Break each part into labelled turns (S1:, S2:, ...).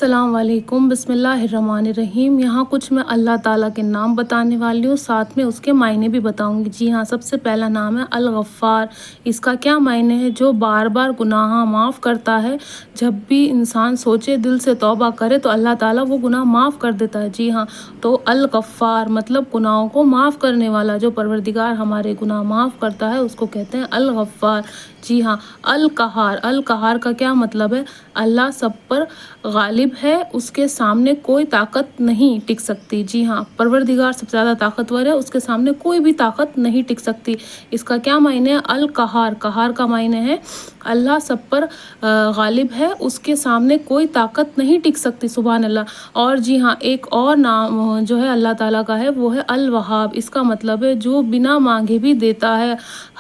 S1: السلام علیکم، بسم اللہ الرحمن الرحیم۔ یہاں کچھ میں اللہ تعالیٰ کے نام بتانے والی ہوں، ساتھ میں اس کے معنی بھی بتاؤں گی۔ جی ہاں، سب سے پہلا نام ہے الغفار۔ اس کا کیا معنی ہے؟ جو بار بار گناہ معاف کرتا ہے۔ جب بھی انسان سوچے، دل سے توبہ کرے تو اللہ تعالیٰ وہ گناہ معاف کر دیتا ہے۔ جی ہاں، تو الغفار مطلب گناہوں کو معاف کرنے والا۔ جو پروردگار ہمارے گناہ معاف کرتا ہے اس کو کہتے ہیں الغفار۔ جی ہاں، القہار۔ القہار کا کیا مطلب ہے؟ اللہ سب پر غالب ہے، اس کے سامنے کوئی طاقت نہیں ٹک سکتی۔ جی ہاں، پروردگار سب سے زیادہ طاقتور ہے، اس کے سامنے کوئی بھی طاقت نہیں ٹک سکتی۔ اس کا کیا معنی ہے؟ القہار۔ قہار کا معنی ہے اللہ سب پر غالب ہے، اس کے سامنے کوئی طاقت نہیں ٹک سکتی۔ سبحان اللہ۔ اور جی ہاں، ایک اور نام جو ہے اللہ تعالیٰ کا ہے وہ ہے الوہاب۔ اس کا مطلب ہے جو بنا مانگے بھی دیتا ہے۔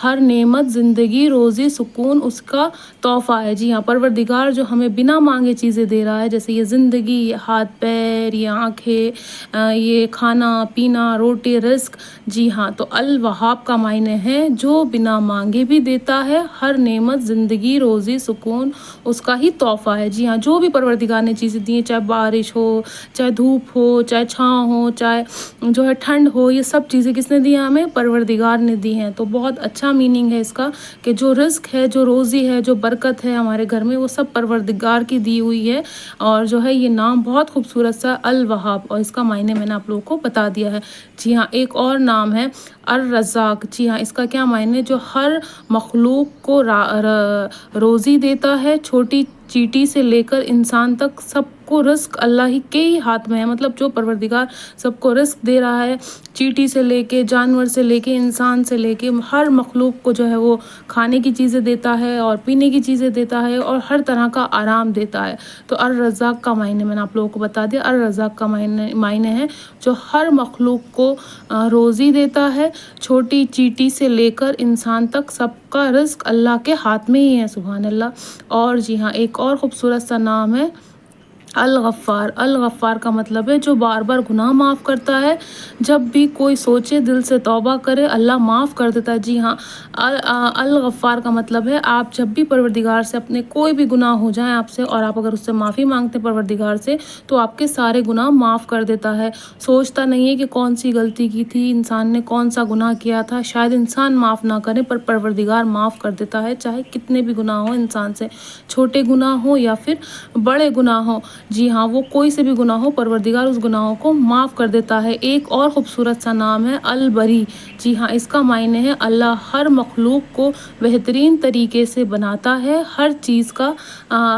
S1: ہر نعمت، زندگی، روزی، سکون اس کا تحفہ ہے۔ جی ہاں، پروردگار جو ہمیں بنا مانگے چیزیں دے رہا ہے، جیسے یہ زندگی، یہ ہاتھ پیر، یہ آنکھیں، یہ کھانا پینا، روٹی، رزق۔ جی ہاں، تو الوہاب کا معنی ہے جو بنا مانگے بھی دیتا ہے۔ ہر نعمت، زندگی، روزی، سکون اس کا ہی تحفہ ہے۔ جی ہاں، جو بھی پروردگار نے چیزیں دی ہیں، چاہے بارش ہو، چاہے دھوپ ہو، چاہے چھاؤں ہو، چاہے جو ہے ٹھنڈ ہو، یہ سب چیزیں کس نے دی ہیں؟ ہمیں پروردگار نے دی ہیں۔ تو بہت اچھا میننگ ہے اس کا کہ جو رزق ہے، جو روزی ہے، جو برکت ہے ہمارے گھر میں، وہ سب پروردگار کی دی ہوئی ہے۔ اور جو ہے یہ نام بہت خوبصورت سا الوہاب، اور اس کا معنی میں نے آپ لوگوں کو بتا دیا ہے۔ جی ہاں، ایک اور نام ہے الرزاق۔ جی ہاں، اس کا کیا معنی ہے؟ جو ہر مخلوق کو روزی دیتا ہے، چھوٹی چیٹی سے لے کر انسان تک سب کو رزق اللہ ہی کے ہی ہاتھ میں ہے۔ مطلب جو پروردگار سب کو رزق دے رہا ہے، چیٹی سے لے کے، جانور سے لے کے، انسان سے لے کے، ہر مخلوق کو جو ہے وہ کھانے کی چیزیں دیتا ہے اور پینے کی چیزیں دیتا ہے اور ہر طرح کا آرام دیتا ہے۔ تو الرزاق کا معنی میں نے آپ لوگوں کو بتا دیا۔ الرزاق کا معنی ہے جو ہر مخلوق کو روزی دیتا ہے، چھوٹی چیٹی سے لے کر انسان تک سب کا رزق اللہ کے ہاتھ میں ہی ہے۔ سبحان اللہ۔ اور جی ہاں، ایک اور خوبصورت سا نام ہے الغفار۔ الغفار کا مطلب ہے جو بار بار گناہ معاف کرتا ہے۔ جب بھی کوئی سوچے، دل سے توبہ کرے، اللہ معاف کر دیتا ہے۔ جی ہاں، الغفار کا مطلب ہے آپ جب بھی پروردگار سے اپنے کوئی بھی گناہ ہو جائیں آپ سے، اور آپ اگر اس سے معافی مانگتے پروردگار سے، تو آپ کے سارے گناہ معاف کر دیتا ہے۔ سوچتا نہیں ہے کہ کون سی غلطی کی تھی، انسان نے کون سا گناہ کیا تھا، شاید انسان معاف نہ کرے پر پروردگار معاف کر دیتا ہے، چاہے کتنے بھی گناہ ہوں انسان سے، چھوٹے گناہ ہوں یا پھر بڑے گناہ ہوں۔ جی ہاں، وہ کوئی سے بھی گناہ ہو، پروردگار اس گناہوں کو معاف کر دیتا ہے۔ ایک اور خوبصورت سا نام ہے البری۔ جی ہاں، اس کا معنی ہے اللہ ہر مخلوق کو بہترین طریقے سے بناتا ہے، ہر چیز کا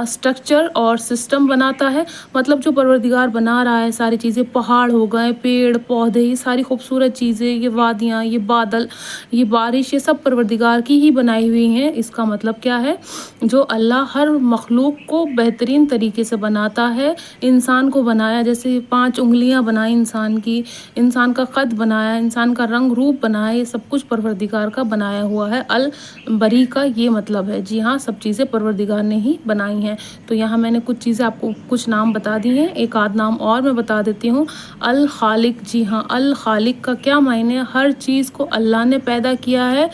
S1: سٹرکچر اور سسٹم بناتا ہے۔ مطلب جو پروردگار بنا رہا ہے ساری چیزیں، پہاڑ ہو گئے، پیڑ پودے، یہ ساری خوبصورت چیزیں، یہ وادیاں، یہ بادل، یہ بارش، یہ سب پروردگار کی ہی بنائی ہوئی ہیں۔ اس کا مطلب کیا ہے؟ جو اللہ ہر مخلوق کو بہترین طریقے سے بناتا ہے۔ انسان کو بنایا، جیسے 5 انگلیاں بنائی انسان کی، انسان کا قد بنایا، انسان کا رنگ روپ بنایا، یہ سب کچھ پروردگار کا بنایا ہوا ہے۔ البری کا یہ مطلب ہے۔ جی ہاں، سب چیزیں پروردگار نے ہی بنائی ہیں۔ تو یہاں میں نے کچھ چیزیں آپ کو کچھ نام بتا دی ہیں، ایک آدھ نام اور میں بتا دیتی ہوں۔ الخالق۔ جی ہاں، الخالق کا کیا معنی ہے؟ ہر چیز کو اللہ نے پیدا کیا ہے،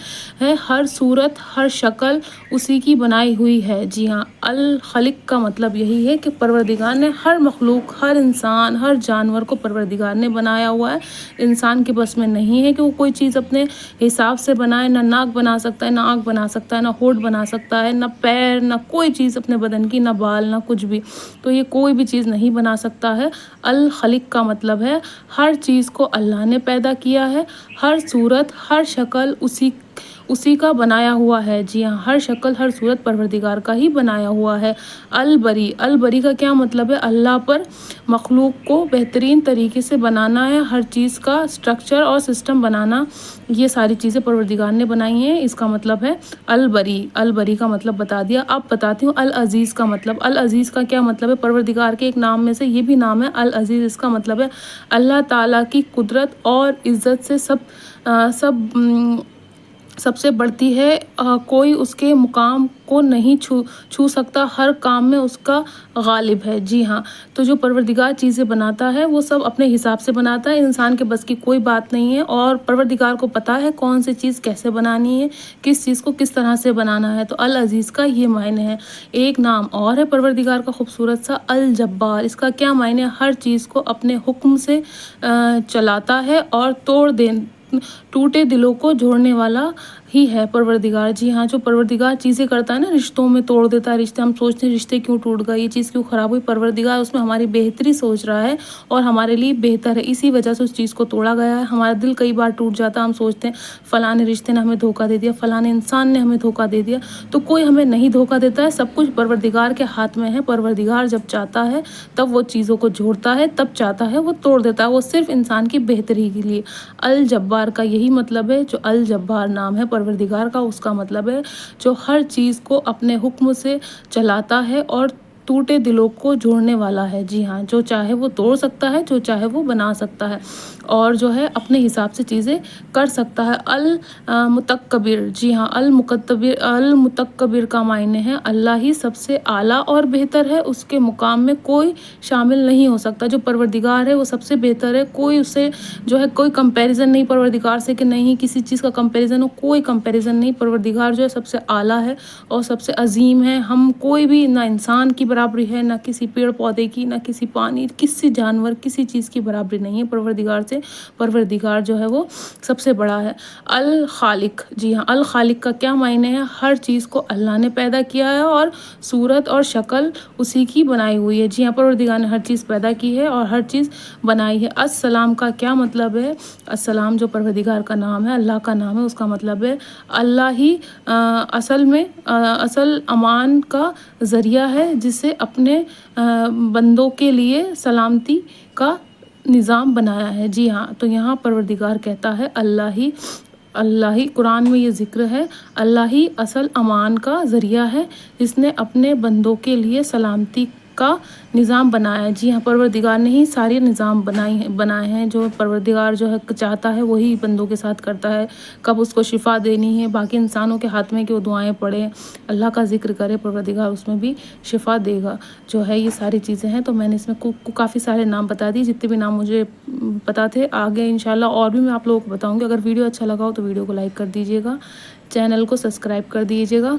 S1: ہر صورت، ہر شکل اسی کی بنائی ہوئی ہے۔ جی ہاں، الخالق کا مطلب یہی ہے کہ پروردگار نے ہر مخلوق، ہر انسان، ہر جانور کو پروردگار نے بنایا ہوا ہے۔ انسان کے بس میں نہیں ہے کہ وہ کوئی چیز اپنے حساب سے بنائے۔ نہ ناک بنا سکتا ہے، نہ آنکھ بنا سکتا ہے، نہ ہونٹ بنا سکتا ہے، نہ پیر، نہ کوئی چیز اپنے بدن کی، نہ بال، نہ کچھ بھی۔ تو یہ کوئی بھی چیز نہیں بنا سکتا ہے۔ الخالق کا مطلب ہے ہر چیز کو اللہ نے پیدا کیا ہے، ہر صورت، ہر شکل اسی کا بنایا ہوا ہے۔ جی ہاں، ہر شکل، ہر صورت پروردگار کا ہی بنایا ہوا ہے۔ البری۔ البری کا کیا مطلب ہے؟ اللہ پر مخلوق کو بہترین طریقے سے بنانا ہے، ہر چیز کا سٹرکچر اور سسٹم بنانا، یہ ساری چیزیں پروردگار نے بنائی ہیں۔ اس کا مطلب ہے البری۔ البری کا مطلب بتا دیا۔ اب بتاتی ہوں العزیز کا مطلب۔ العزیز کا کیا مطلب ہے؟ پروردگار کے ایک نام میں سے یہ بھی نام ہے العزیز۔ اس کا مطلب ہے اللہ تعالیٰ کی قدرت اور عزت سے سب سب سے بڑھتی ہے، کوئی اس کے مقام کو نہیں چھو سکتا، ہر کام میں اس کا غالب ہے۔ جی ہاں، تو جو پروردگار چیزیں بناتا ہے وہ سب اپنے حساب سے بناتا ہے، انسان کے بس کی کوئی بات نہیں ہے، اور پروردگار کو پتہ ہے کون سی چیز کیسے بنانی ہے، کس چیز کو کس طرح سے بنانا ہے۔ تو العزیز کا یہ معنی ہے۔ ایک نام اور ہے پروردگار کا خوبصورت سا، الجبار۔ اس کا کیا معنی ہے؟ ہر چیز کو اپنے حکم سے چلاتا ہے اور ٹوٹے دلوں کو جوڑنے والا ہی ہے پروردگار۔ جی ہاں، جو پروردگار چیزیں کرتا ہے نا، رشتوں میں توڑ دیتا ہے رشتے، ہم سوچتے ہیں رشتے کیوں ٹوٹ گئے، یہ چیز کیوں خراب ہوئی، پروردگار اس میں ہماری بہتری سوچ رہا ہے اور ہمارے لیے بہتر ہے، اسی وجہ سے اس چیز کو توڑا گیا ہے۔ ہمارا دل کئی بار ٹوٹ جاتا ہے، ہم سوچتے ہیں فلاں رشتے نے ہمیں دھوکہ دے دیا، فلاں انسان نے ہمیں دھوکہ دے دیا، تو کوئی ہمیں نہیں دھوکہ دیتا ہے، سب کچھ پروردگار کے ہاتھ میں ہے۔ پروردگار جب چاہتا ہے تب وہ چیزوں کو جوڑتا ہے، تب چاہتا ہے وہ توڑ دیتا ہے، وہ صرف انسان کی بہتری کے لیے۔ الجبار کا یہی مطلب ہے، جو الجبار نام ہے پروردگار کا، اس کا مطلب ہے جو ہر چیز کو اپنے حکم سے چلاتا ہے اور ٹوٹے دلوں کو جوڑنے والا ہے۔ جی ہاں، جو چاہے وہ توڑ سکتا ہے، جو چاہے وہ بنا سکتا ہے، اور جو ہے اپنے حساب سے چیزیں کر سکتا ہے۔ المتکبر، جی ہاں، المتکبر کا معنی ہے اللہ ہی سب سے اعلیٰ اور بہتر ہے، اس کے مقام میں کوئی شامل نہیں ہو سکتا۔ جو پروردگار ہے وہ سب سے بہتر ہے، کوئی اسے جو ہے کوئی کمپیریزن نہیں پروردگار سے کہ نہیں کسی چیز کا کمپیریزن ہو، کوئی کمپیریزن نہیں۔ پروردگار جو ہے سب سے اعلیٰ ہے اور سب سے عظیم ہے، ہم کوئی بھی نہ انسان کی برابری ہے، نہ کسی پیڑ پودے کی، نہ کسی پانی، کسی جانور، کسی چیز کی برابری نہیں ہے پروردگار سے۔ پروردگار جو ہے وہ سب سے بڑا ہے۔ الخالق، جی ہاں، الخالق کا کیا معنی ہے؟ ہر چیز کو اللہ نے پیدا کیا ہے اور صورت اور شکل اسی کی بنائی ہوئی ہے۔ جی ہاں، پروردگار نے ہر چیز پیدا کی ہے اور ہر چیز بنائی ہے۔ السلام کا کیا مطلب ہے؟ السلام جو پروردگار کا نام ہے، اللہ کا نام ہے، اس کا مطلب ہے اللہ ہی اصل امان کا ذریعہ ہے، جسے اپنے بندوں کے لیے سلامتی کا نظام بنایا ہے۔ جی ہاں، تو یہاں پروردگار کہتا ہے اللہ ہی قرآن میں یہ ذکر ہے، اللہ ہی اصل امان کا ذریعہ ہے، جس نے اپنے بندوں کے لیے سلامتی کا نظام بنایا ہے۔ جی ہاں، پروردگار نے ہی سارے نظام بنائے ہیں، جو پروردگار جو ہے چاہتا ہے وہی بندوں کے ساتھ کرتا ہے، کب اس کو شفا دینی ہے باقی انسانوں کے ہاتھ میں کہ وہ دعائیں پڑھے، اللہ کا ذکر کرے، پروردگار اس میں بھی شفا دے گا۔ جو ہے یہ ساری چیزیں ہیں، تو میں نے اس میں کافی سارے نام بتا دیے، جتنے بھی نام مجھے پتا تھے۔ آگے انشاءاللہ اور بھی میں آپ لوگوں کو بتاؤں گی۔ اگر ویڈیو اچھا لگا ہو تو ویڈیو کو لائک کر دیجیے گا، چینل کو سبسکرائب کر دیجیے گا۔